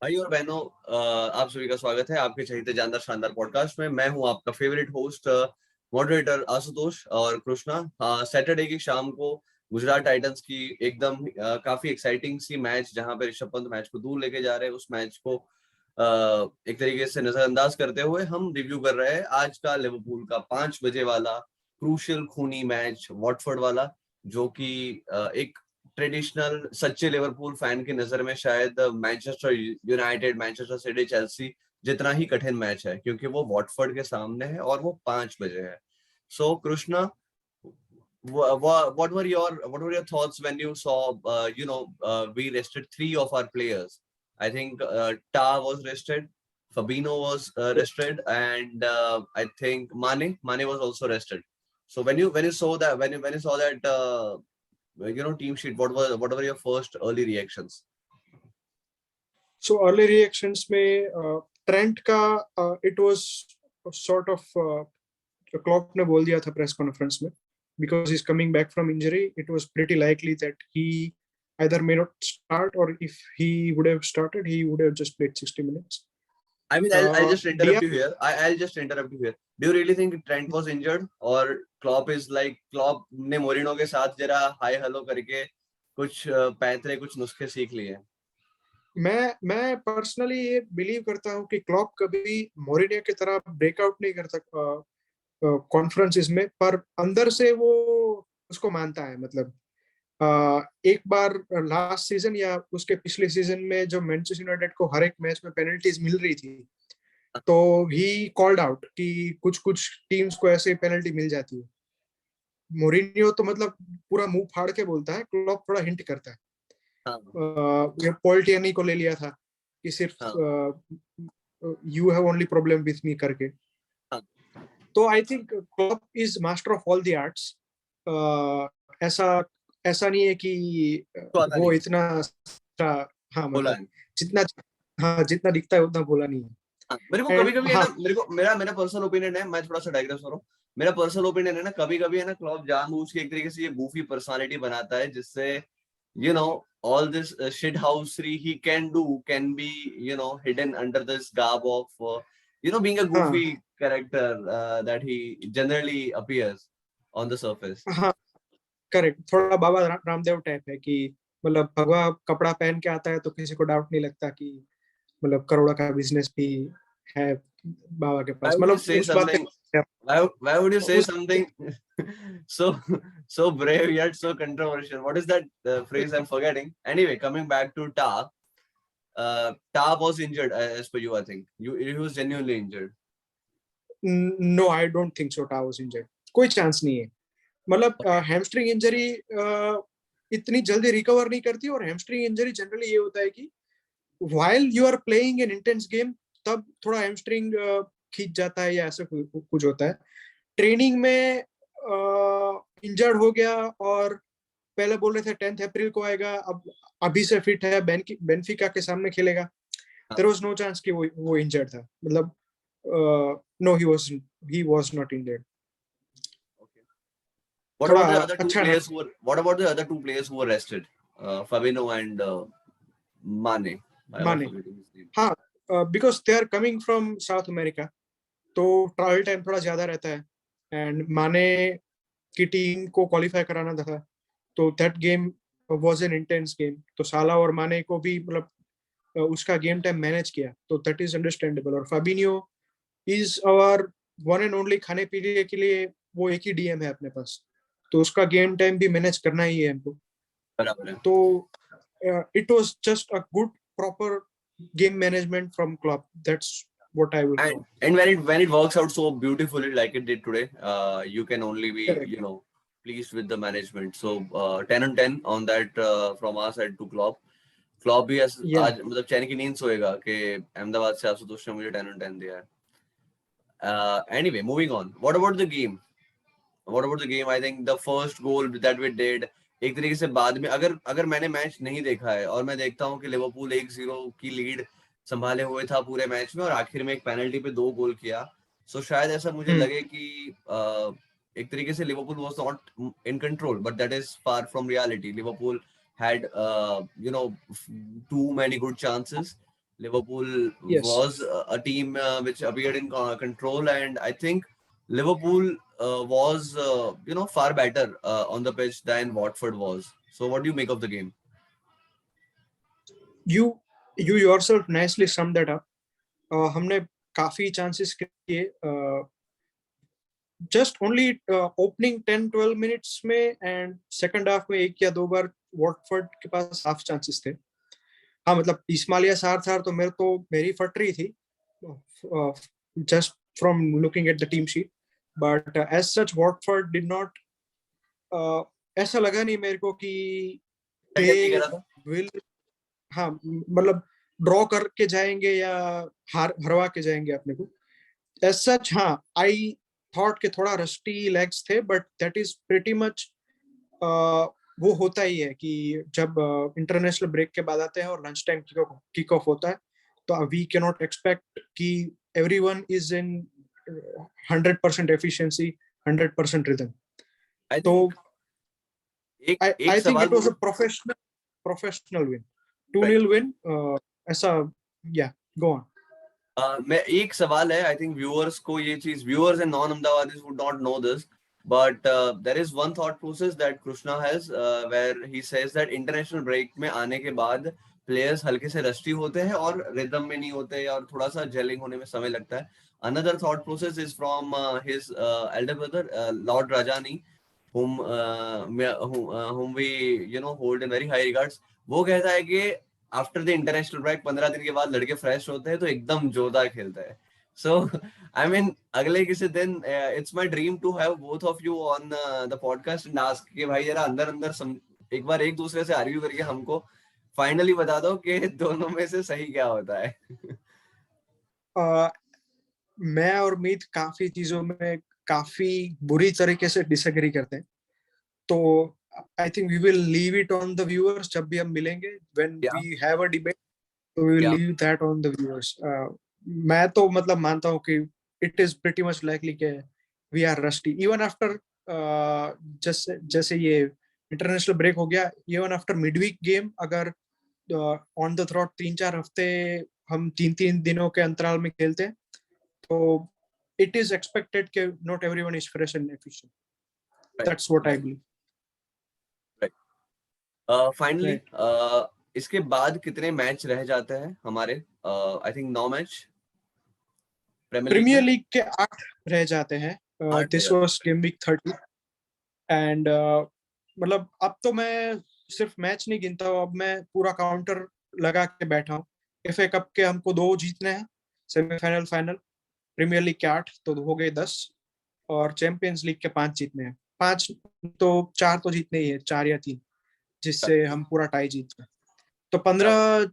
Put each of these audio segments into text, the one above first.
भाई और बहनों, आप सभी का स्वागत है आपके चहीते जानदार शानदार पॉडकास्ट में। मैं हूं आपका फेवरेट होस्ट मॉडरेटर आशुतोष और कृष्णा। सैटरडे की शाम को गुजरात टाइटंस की एकदम काफी एक्साइटिंग सी मैच, जहां पे ऋषभ पंत मैच को दूर लेके जा रहे हैं, उस मैच को एक तरीके से नजरअंदाज करते हुए हम रिव्यू कर रहे हैं आज का लिवरपूल का 5 बजे वाला क्रूशियल खूनी मैच वॉटफोर्ड वाला, जो कि एक ट्रेडिशनल सच्चे लिवरपूल फैन की नजर में शायद Manchester United, Manchester city, Chelsea जितना ही कठिन मैच है, क्योंकि वो वॉटफोर्ड के सामने है और वो 5 बजे है। सो Krishna, what were your thoughts when you saw we rested three of our players? I think Ta was rested, Fabinho was rested, and I think Mane was also rested. So when you saw that, when you saw that team sheet, what were your first early reactions? So early reactions में Trent का it was sort of Klopp ने बोल दिया था press conference में, because he's coming back from injury, it was pretty likely that he either may not start, or if he would have started, he would have just played 60 minutes. I mean, I'll just interrupt you here. I'll just interrupt you here. Do you really think Trent was injured, or Klopp is like Klopp ने Moreno के साथ जरा hi hello करके कुछ पैंतरे कुछ नुस्खे सीख लिए? मैं पर्सनली ये बिलीव करता हूँ कि क्लॉप कभी मोरिनियो की तरह ब्रेकआउट नहीं करता कॉन्फ्रेंसेस में, पर अंदर से वो उसको मानता है। मतलब एक बार लास्ट सीजन या उसके पिछले सीजन में जो मैनचेस्टर यूनाइटेड को हर एक मैच में पेनल्टीज मिल रही थी, तो ही कॉल्ड आउट कि कुछ कुछ टीम्स को ऐसे पेनल्टी मिल जाती है। मोरिनियो तो मतलब पूरा मुंह फाड़ के बोलता है, क्लॉप थोड़ा हिंट करता है। पॉल टियर्नी को ले लिया था कि सिर्फ you have only problem with me करके। तो I think Klopp is master of all the arts. ऐसा नहीं है कि वो इतना हाँ मतलब जितना दिखता है उतना बोला नहीं है। मेरे को कभी-कभी है ना, मेरा पर्सनल ओपिनियन है, मैं थोड़ा सा डाइग्रेस हो रहा हूँ। मेरा पर्सनल ओपिनियन है ना, कभी-कभी है ना क्लॉप जानबूझ के एक तरीके से ये गूफी पर्सनालिटी बनाता है, जिससे all this shithousery he can do can be hidden under this garb of being a goofy character that he generally appears on the surface. हाँ करेक्ट, थोड़ा बाबा रामदेव टाइप है कि मतलब भगवा कपड़ा पहन के आता है तो किसी को डाउट नहीं लगता कि मतलब करोड़ा का बिजनेस भी है बाबा के पास। मतलब उस बात पे why would you say something so brave yet so controversial? What is that phrase I'm forgetting? Anyway, coming back to Ta. Ta was injured as per you, I think. He was genuinely injured. No, I don't think so. Ta was injured. कोई chance नहीं है। मतलब hamstring injury इतनी जल्दी recover नहीं करती, और hamstring injury generally ये होता है कि while you are playing an intense game तब थोड़ा हैमस्ट्रिंग खींच जाता है या ऐसा कुछ होता है। ट्रेनिंग में इंजर्ड हो गया और पहले बोल रहे थे 10 अप्रैल को आएगा, अब अभी से फिट है, बेनफिका के सामने खेलेगा। देयर वाज नो चांस कि वो इंजर्ड था। मतलब no, he was not injured. What about the other two players who were rested? Fabinho and Mane. हाँ, because they are coming from South America, तो ट्रैवल टाइम थोड़ा ज्यादा रहता है, एंड माने की टीम को क्वालिफाई कराना था, तो that game was an intense game. तो साला और माने को भी मतलब उसका गेम टाइम मैनेज किया, तो दैट इज अंडरस्टैंडेबल। और Fabinho is our one and only, खाने पीने के लिए वो एक ही डीएम है अपने पास, तो उसका गेम टाइम भी मैनेज करना ही है हमको। तो it was just a good proper game management from Klopp. That's what I would call. And when it works out so beautifully like it did today, you can only be pleased with the management. So 10 on 10 on that from our side to Klopp. Klopp भी आज मतलब चैन की नींद सोएगा कि अहमदाबाद से आशुतोष ने मुझे 10 on 10 दिया है। Anyway, moving on. What about the game? I think the first goal that we did, एक तरीके से बाद में अगर मैंने मैच नहीं देखा है और मैं देखता हूँ कि लिवरपूल 1-0 की लीड संभाले हुए था पूरे मैच में और आखिर में एक पेनल्टी पे 2 गोल किया, सो शायद ऐसा मुझे लगे कि एक तरीके से Liverpool was not in control, but that is far from reality. Liverpool had too many good chances. Liverpool Yes. was a team which appeared in control, and I think Liverpool was far better on the pitch than Watford was. So what do you make of the game? You yourself nicely summed that up. हमने काफी chances किए, just only opening 10-12 minutes में, and second half में एक या दो बार Watford के पास half chances थे. हाँ, मतलब इस्माइल सार था तो मेरी फट रही थी just from looking at the team sheet, but as such Watford did not, ऐसा लगा नहीं मेरे को कि दे विल, हाँ मतलब ड्रॉ करके जाएंगे या हरवा के जाएंगे अपने को. एज सच हाँ, आई थॉट के थोड़ा रस्टी लेग्स थे, but that is pretty much, वो होता ही है कि जब इंटरनेशनल ब्रेक के बाद आते हैं और लंच टाइम किक ऑफ होता है, तो वी कैन नॉट एक्सपेक्ट कि everyone is in 100% efficiency, 100% rhythm. तो I think it was a professional win, 2-0 win, ऐसा. या गो ऑन. मैं एक सवाल है, आई थिंक व्यूअर्स को ये चीज, viewers and non Ahmedabadis would not know this, but there is one thought process that Krishna has where he says that international break में आने के बाद players हल्के से रस्टी होते हैं और रिदम में नहीं होते और थोड़ा सा जेलिंग होने में समय लगता है. Another thought process is from his elder brother Lord Rajani, whom we hold in very high regards. वो कहता है कि आफ्टर द इंटरनेशनल ब्रेक 15 दिन के बाद लड़के फ्रेश होते हैं तो एकदम जोरदार खेलता है. सो आई मीन अगले किसी दिन it's my dream to have both of you on the podcast and ask कि भाई जरा अंदर अंदर एक बार एक दूसरे से आर्ग्यू करके हमको फाइनली बता दो कि दोनों में से सही क्या होता है. मैं और मीत काफी चीजों में काफी बुरी तरीके से डिसएग्री करते हैं, तो I think we will leave it on the viewers. जब भी हम मिलेंगे when we have a debate, तो we will leave that on the viewers. मैं तो मतलब मानता हूँ कि it is pretty much likely कि we are rusty even after, जैसे ये इंटरनेशनल ब्रेक हो गया, इवन आफ्टर मिडवीक गेम अगर ऑन द थ्रॉट 3-4 हफ्ते हम 3-3 दिनों के अंतराल में खेलते हैं, तो it is expected कि not everyone is fresh and efficient. Right. That's what I believe. Right. Finally, इसके बाद कितने मैच रह जाते हैं हमारे? I think 9 match premier league के 8 रह जाते हैं. This was game week 30 and मतलब अब तो मैं सिर्फ मैच नहीं गिनता हूँ, अब मैं पूरा काउंटर लगा के बैठा हूँ. FA कप के हमको 2 जीतने हैं, सेमीफाइनल फाइनल. प्रीमियर लीग के 8 तो हो गए 10, और चैंपियंस लीग के 5 जीतने हैं. 5 तो 4 तो जीतने ही है, 4 या 3, जिससे हम पूरा टाई जीतते हैं. तो 15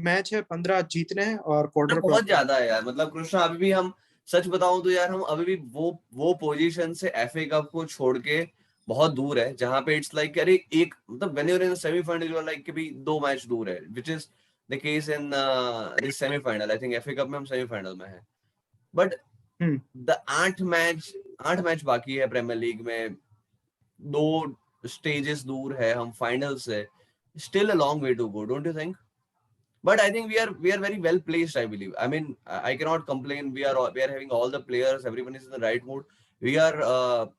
मैच है, 15 जीतने हैं और क्वार्टर बहुत ज्यादा है यार. मतलब कृष्णा अभी भी हम सच बताऊं तो यार हम अभी भी वो पोजीशन से FA कप को छोड़ के बहुत दूर है, जहां पे इट्स लाइक अरे एक मतलब when you are in semifinal you are like कि भी 2 मैच दूर है, which is the case in this semifinal. I think FA cup में हम सेमीफाइनल में है, बट द 8 मैच बाकी है प्रीमियर लीग में, 2 स्टेजेस दूर है हम फाइनल से. Still a long way to go, don't you think? But I think we are very well placed, I believe. I mean, I cannot complain. We are having all the players. Everyone is in the right mood. We are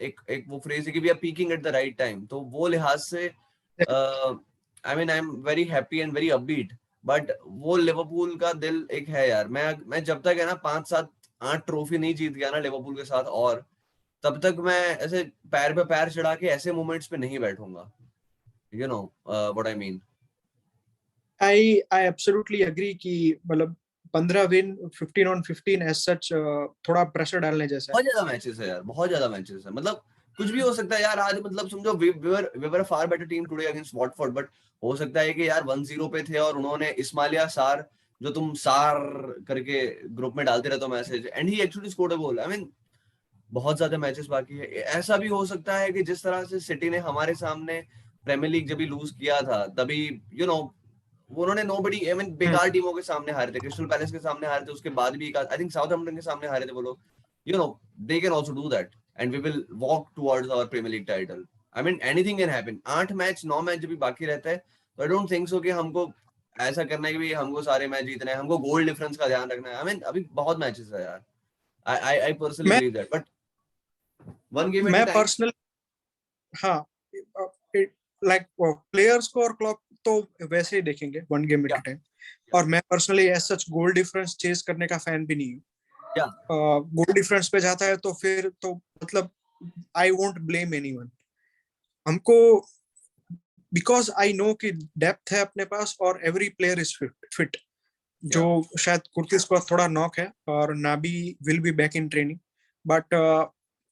एक वो phrase है कि we are peaking at the right time. तो वो लिहाज से I mean I'm very happy and very upbeat. But वो Liverpool का दिल एक है यार. मैं जब तक है ना 5-7-8 ट्रॉफी नहीं जीत गया ना लिवरपूल के साथ, और तब तक मैं ऐसे पैर पे पैर चढ़ा के ऐसे मोमेंट्स पे नहीं बैठूंगा. You know what I mean? I absolutely agree कि मतलब 15 विन 15 on 15 as such थोड़ा प्रेशर डालने जैसा. बहुत ज्यादा मैचेस है यार, बहुत ज्यादा मैचेस है. मतलब कुछ भी हो सकता है यार आज. मतलब समझो we were a far better team today against Watford, but हो सकता है कि यार 1-0 पे थे और उन्होंने इस्माइल सार, जो तुम सार करके ग्रुप में डालते रहते हो message, and he actually scored a goal. I mean बहुत ज्यादा मैचेस बाकी है. ऐसा भी हो सकता है कि जिस तरह से सिटी ने हमारे सामने प्रीमियर लीग जब भी लूज किया था, तभी उन्होंने नोबडी, आई मीन बेकार टीमों के सामने हारे थे. क्रिस्टल पैलेस के सामने हारे थे, उसके बाद भी आई थिंक साउथहैम्पटन के सामने हारे थे वो लोग. They can also do that and we will walk towards our premier league title. I mean anything can happen. 8 match 9 match जब भी बाकी रहता है, तो आई डोंट थिंक सो कि हमको ऐसा करना है कि भाई हमको सारे मैच जीतने हैं, हमको गोल डिफरेंस का ध्यान रखना है। आई मीन अभी बहुत मैचेस है यार। आई पर्सनली मैं believe that, but one game at a मैं टाइम। पर्सनल, हाँ, लाइक प्लेयर्स को और क्लॉक तो वैसे ही देखेंगे वन गेम एट या अ टाइम। और मैं personally as such goal difference chase करने का फैन भी नहीं हूँ। या गोल डिफरेंस पे जाता है तो फिर तो मतलब आई वोंट ब्लेम एनीवन। हमको, बिकॉज आई नो कि डेप्थ है अपने पास और एवरी प्लेयर इज फिट। जो या शायद कुर्तिस को थोड़ा नॉक है और Nabi will be back in training, but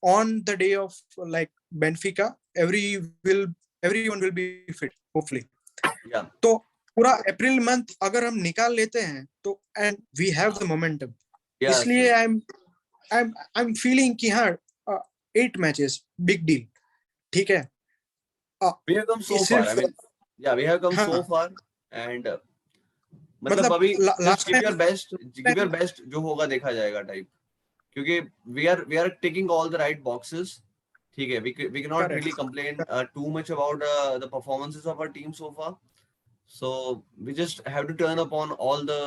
on the day of like Benfica every will everyone will be fit hopefully. या तो पूरा अप्रैल मंथ अगर हम निकाल लेते हैं तो and we have the momentum. Yes इसलिए यस। आई एम फीलिंग कि हाँ, 8 मैचेस बिग डील, ठीक है। uh, We have come so far. सिर्फ I mean, yeah, we have come so हाँ, far, and मतलब मतलब अभी just last give your time best, give your best, जो होगा देखा जाएगा टाइप। क्योंकि we are ticking all the right boxes। ठीक है, we cannot really correct. complain too much about the performances of our team so far। So we just have to turn up on all the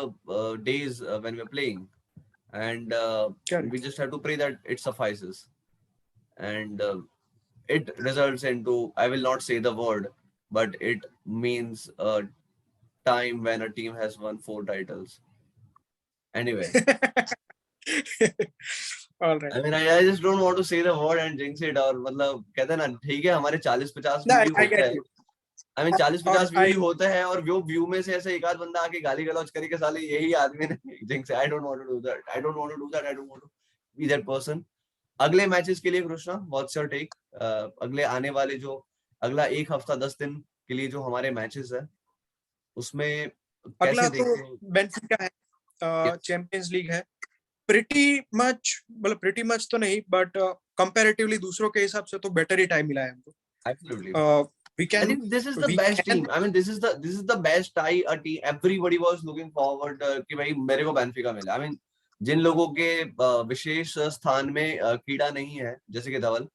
days when we're playing, and we correct. just have to pray that it suffices, and it results into, I will not say the word, but it means a time when a team has won 4 titles. Anyway, alright. I mean, I just don't want to say the word and jinx it। और मतलब कहते हैं ना, ठीक है हमारे 40-50 No, view he I होते get हैं। you. I mean 40-50 view he I होते हैं, और वो व्यू में से ऐसे एक आध बंदा आके गाली गलौज करे के साले यही आदमी ने jinx. I don't want to do that, I don't want to do that, I don't want to be that person. अगले मैचेस के लिए कृष्णा, व्हाट्स योर टेक? अगले आने वाले जो अगला एक हफ्ता 10 दिन के लिए जो हमारे मैचेस है, उसमें अगला कैसे तो देखते हो? बेनिफिका है, यस, चैंपियंस लीग है। प्रिटी मच, मतलब प्रिटी मच तो नहीं, बट कंपैरेटिवली दूसरों के हिसाब से तो बेटर ही टाइम मिला है एब्सोल्युटली। हमको। We I can think this is the we best can team। I mean, this is the best tie a team everybody was looking forward कि भाई मेरे को बेनिफिका मिला। I mean, जिन लोगों के विशेष स्थान में कीड़ा नहीं है, जैसे कि धवल,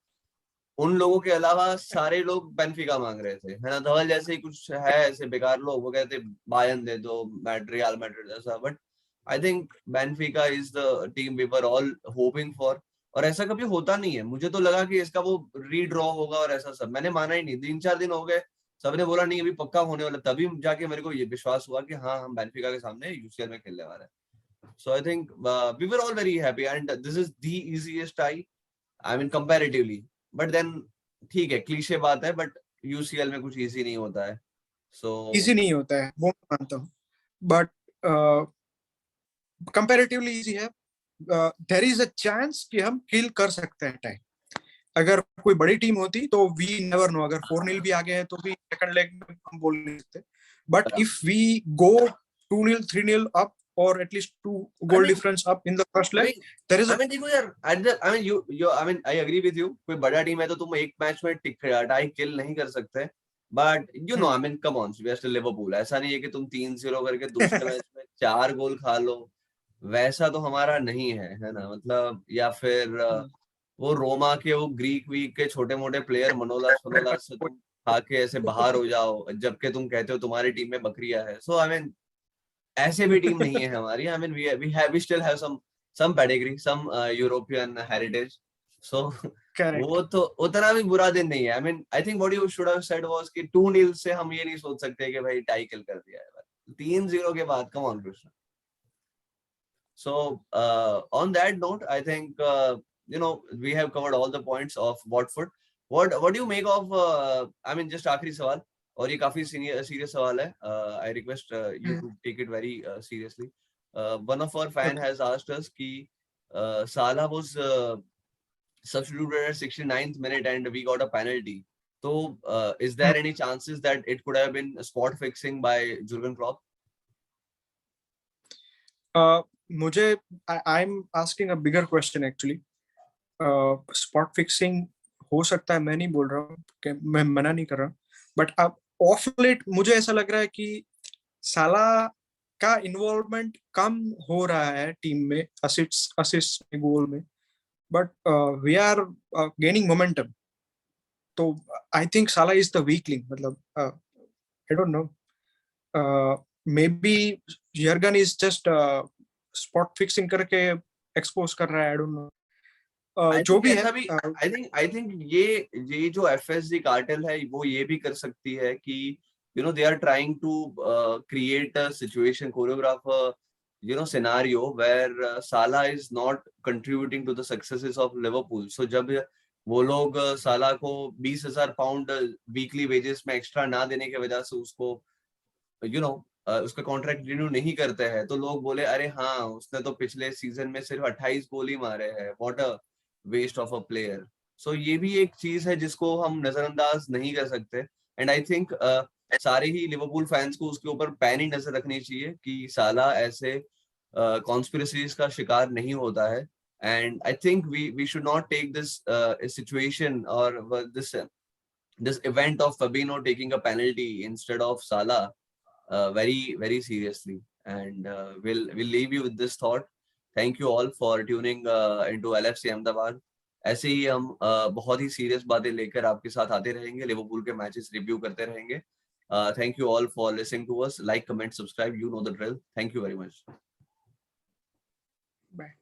उन लोगों के अलावा सारे लोग बेनिफिका मांग रहे थे, है ना। धवल जैसे ही कुछ है ऐसे बेकार लोग, वो कहते बायन दे दो, रियल मैड्रिड जैसा। But I think Benfica is the team we were all hoping for. और ऐसा कभी होता नहीं है, मुझे तो लगा कि इसका वो रीड्रॉ होगा और ऐसा सब, मैंने माना ही नहीं। 3-4 दिन हो गए, सबने बोला नहीं अभी पक्का होने वाला, तभी जाके मेरे को ये विश्वास हुआ कि हाँ हम बेनिफिका के सामने यूसीएल में खेलने वाले हैं। So I think we were all very happy, and this is the easiest tie, I mean comparatively. But then ठीक है, क्लीशे बात है, बट यूसीएल में कुछ इजी नहीं होता है। सो इजी नहीं होता है, वो मैं मानता हूँ, बट कंपैरेटिवली इजी है। देयर इज अ चांस कि हम किल कर सकते हैं टाइम। अगर कोई बड़ी टीम होती तो वी नेवर नो, अगर 4-0 भी आगे है तो भी सेकंड लेग में हम बोल नहीं सकते। But if we go 2-0 3-0 up और at least 2 I goal mean difference up in the first I leg, mean there is I mean देखो यार, at the I mean you I mean I agree with you. कोई बड़ा team है तो तुम एक match में टाई किल नहीं कर सकते। But you know, I mean come on, we are still Liverpool. ऐसा नहीं है कि तुम 3-0 करके दूसरे मैच में 4 गोल खा लो, वैसा तो हमारा नहीं है ना। मतलब या फिर वो रोमा के वो ग्रीक वीक के छोटे मोटे प्लेयर मनोलास मनोलास से तुम खा के ऐसे बाहर हो जाओ, जबकि तुम कहते हो तुम्हारी टीम में बकरियां है। सो आई मीन ऐसे भी टीम नहीं है हमारी। I mean we still have some pedigree, some European heritage. So correct. वो तो उतना भी बुरा दिन नहीं है। I mean I think what you should have said was कि 2-0 से हम ये नहीं सोच सकते कि भाई टाई किल कर दिया है। 3-0 के बाद come on Krishna. So on that note, I think we have covered all the points of Watford. What do you make of? I mean, just आखिरी सवाल, और ये काफी सीरियस सवाल है. I request you to take it very seriously. One of our fan has asked us कि Salah was substituted at 69th minute and we got a penalty. So is there any chances that it could have been spot fixing by Jurgen Klopp? मुझे I am asking a bigger question actually. Spot fixing हो सकता है, मैं नहीं बोल रहा हूँ कि मैं मना नहीं कर रहा, बट अब ऑफ लेट मुझे ऐसा लग रहा है कि साला का इन्वॉल्वमेंट कम हो रहा है टीम में, असिस्ट गोल में, but we are gaining momentum. तो I think Salah is the weak link, मतलब I don't know, maybe Jurgen is just spot fixing करके एक्सपोज कर रहा है, आई डोंट नो। आई जो थिंक भी है, ऐसा भी, आई थिंक ये जो एफएसजी कार्टेल है वो ये भी कर सकती है कि they are trying to create a situation, choreograph a scenario where Salah is not contributing to the successes of Liverpool. So जब वो लोग साला को 20,000 पाउंड वीकली वेजेस में एक्स्ट्रा ना देने की वजह से उसको उसका कॉन्ट्रैक्ट रिन्यू नहीं करते हैं, तो लोग बोले अरे हाँ उसने तो पिछले सीजन में सिर्फ 28 गोल ही मारे हैं, what a waste of a player. So ये भी एक चीज है जिसको हम नजरअंदाज नहीं कर सकते। एंड आई थिंक सारे ही लिवरपूल फैंस को उसके ऊपर पैनी नजर रखनी चाहिए कि साला ऐसे कॉन्स्पिरेसीज का शिकार नहीं होता है। And I think we should not take this situation और this event of Fabinho taking a penalty instead of Salah very seriously. And we'll leave you with this thought. Thank you all for tuning into LFC Ahmedabad. ऐसे ही हम बहुत ही serious बातें लेकर आपके साथ आते रहेंगे, लिवरपूल के मैचेस रिव्यू करते रहेंगे। Thank you all for listening to us. Like, comment, subscribe, you know the drill. Thank you very much. Bye.